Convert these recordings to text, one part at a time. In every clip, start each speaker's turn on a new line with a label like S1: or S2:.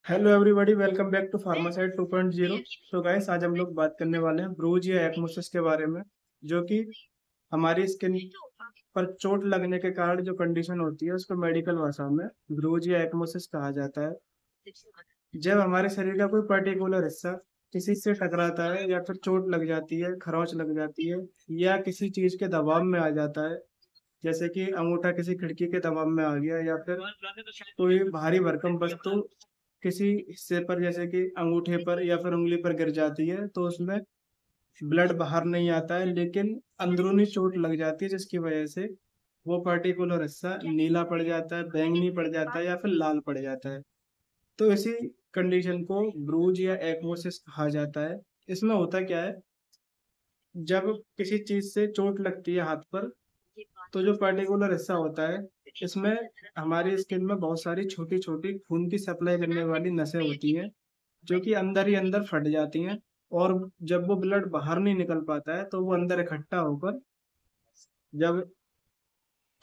S1: Hello everybody, welcome back to Pharmasite 2.0। तो guys, आज हम लोग बात करने वाले हैं ब्रूज या एक्मोसिस के बारे में, जो कि हमारी स्किन पर चोट लगने के कारण जो कंडीशन होती है उसको मेडिकल भाषा में ब्रूज या एक्मोसिस कहा जाता है। जब हमारे शरीर का कोई पर्टिकुलर हिस्सा किसी से टकराता है या फिर चोट लग जाती है, खरोंच लग जाती है, या किसी चीज के दबाव में आ जाता है, जैसे कि अंगूठा किसी खिड़की के दबाव में आ गया, या फिर कोई भारी भरकम वस्तु किसी हिस्से पर जैसे कि अंगूठे पर या फिर उंगली पर गिर जाती है, तो उसमें ब्लड बाहर नहीं आता है, लेकिन अंदरूनी चोट लग जाती है, जिसकी वजह से वो पर्टिकुलर हिस्सा नीला पड़ जाता है, बैंगनी पड़ जाता है, या फिर लाल पड़ जाता है। तो इसी कंडीशन को ब्रूज या एक्मोसिस कहा जाता है। इसमें होता क्या है, जब किसी चीज से चोट लगती है हाथ पर, तो जो पर्टिकुलर हिस्सा होता है, इसमें हमारी स्किन में बहुत सारी छोटी छोटी खून की सप्लाई करने वाली नसें होती हैं, जो कि अंदर ही अंदर फट जाती हैं। और जब वो ब्लड बाहर नहीं निकल पाता है, तो वो अंदर इकट्ठा होकर, जब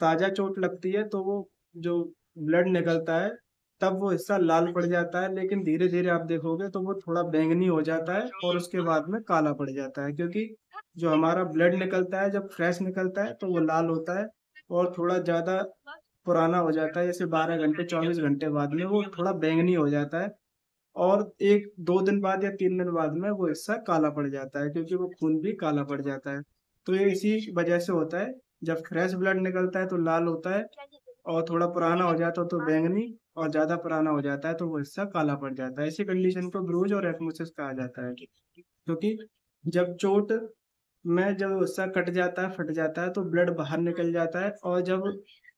S1: ताजा चोट लगती है तो वो जो ब्लड निकलता है, तब वो हिस्सा लाल पड़ जाता है, लेकिन धीरे धीरे आप देखोगे तो वो थोड़ा बैंगनी हो जाता है और उसके बाद में काला पड़ जाता है, क्योंकि जो हमारा ब्लड निकलता है जब फ्रेश निकलता है तो वो लाल होता है, और थोड़ा ज्यादा पुराना हो जाता है, जैसे 12 घंटे 24 घंटे बाद में वो थोड़ा बैंगनी हो जाता है, और 1-2 दिन बाद या 3 दिन बाद में वो हिस्सा काला पड़ जाता है, क्योंकि वो खून भी काला पड़ जाता है। तो ये इसी वजह से होता है, जब फ्रेश ब्लड निकलता है तो लाल होता है, और थोड़ा पुराना हो जाता है तो बैंगनी, और ज्यादा पुराना हो जाता है तो वो हिस्सा काला पड़ जाता है। इसी कंडीशन को ब्रूज और एक्मोसिस कहा जाता है, क्योंकि जब चोट में जब हिस्सा कट जाता है, फट जाता है, तो ब्लड बाहर निकल जाता है, और जब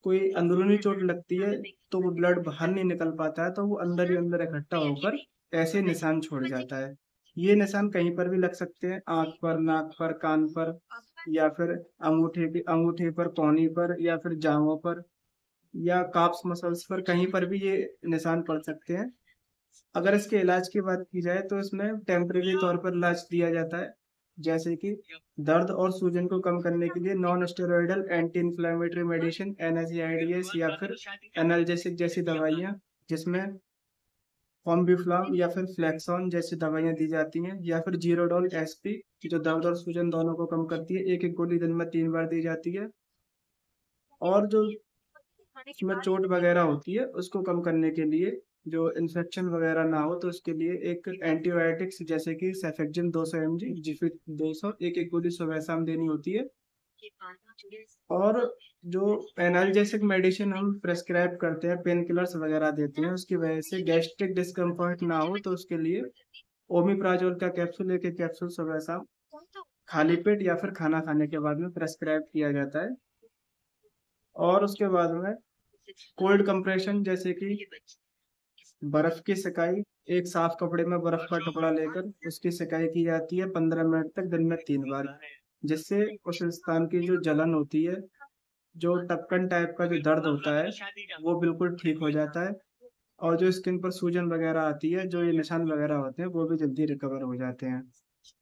S1: कोई अंदरूनी चोट लगती है तो वो ब्लड बाहर नहीं निकल पाता है, तो वो अंदर ही अंदर इकट्ठा होकर ऐसे निशान छोड़ जाता है। ये निशान कहीं पर भी लग सकते हैं, आंख पर, नाक पर, कान पर, या फिर अंगूठे पर, पौनी पर, या फिर जांघों पर, या काप्स मसल्स पर, कहीं पर भी ये निशान पड़ सकते हैं। अगर इसके इलाज की बात की जाए तो इसमें टेम्परेरी तौर पर इलाज दिया जाता है, जैसे कि दर्द और सूजन को कम करने के लिए non steroidal anti inflammatory medicine NSAIDs, या फिर एनाल्जेसिक जैसी दवाइयाँ, जिसमें फॉर्मिफ्लाम या फिर फ्लेक्सॉन जैसी दवाइयाँ दी जाती हैं, या फिर जीरोडोल SP, जो दर्द और सूजन दोनों को कम करती है। एक एक गोली दिन में 3 बार दी जाती है। और जो उसमें चोट वगैरह होती है उसको कम करने के लिए, जो इन्फेक्शन वगैरह ना हो, तो उसके लिए एक एंटीबायोटिक्स जैसे कि सेफेक्जिन 200 mg, जिफिट 200, एक एक गोली सुबह शाम देनी होती है। और जो एनाल्जेसिक मेडिसिन हम प्रेस्क्राइब करते हैं, पेन किलर्स वगैरह देते हैं, उसकी वजह से गैस्ट्रिक डिस्कम्फर्ट ना हो, तो उसके लिए ओमिप्राजोल का कैप्सूल, एक एक कैप्सूल सुबह शाम खाली पेट या फिर खाना खाने के बाद में प्रेस्क्राइब किया जाता है। और उसके बाद में कोल्ड कंप्रेशन, जैसे कि बर्फ की सिकाई, एक साफ कपड़े में बर्फ का टुकड़ा लेकर उसकी सिकाई की जाती है 15 मिनट तक, दिन में 3 बार, जिससे उस स्थान की जो जलन होती है, जो टपकन टाइप का जो दर्द होता है, वो बिल्कुल ठीक हो जाता है। और जो स्किन पर सूजन वगैरह आती है, जो ये निशान वगैरह होते हैं, वो भी जल्दी रिकवर हो जाते हैं।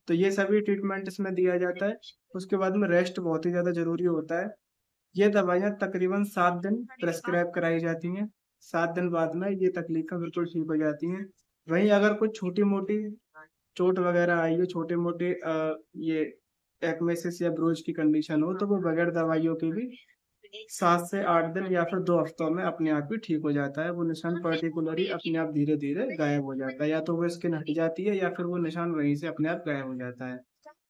S1: तो ये सभी ट्रीटमेंट इसमें दिया जाता है। उसके बाद में रेस्ट बहुत ही ज़्यादा ज़रूरी होता है। ये दवाइयाँ तकरीबन 7 दिन प्रेस्क्राइब कराई जाती हैं। 7 दिन बाद में ये तकलीफ़ें बिल्कुल ठीक हो जाती हैं। वहीं अगर कुछ छोटी-मोटी चोट वगैरह आई हो, छोटे-मोटे ये एक्मेसिस या ब्रोच की कंडीशन हो, तो वो बगैर दवाइयों के भी 7 से 8 दिन या फिर 2 हफ्तों में अपने आप ही ठीक हो जाता है। वो निशान पर्टिकुलरली अपने आप धीरे-धीरे गायब हो जाता है, या तो वो स्किन हट जाती है, या फिर वो निशान वहीं से अपने आप गायब हो जाता है।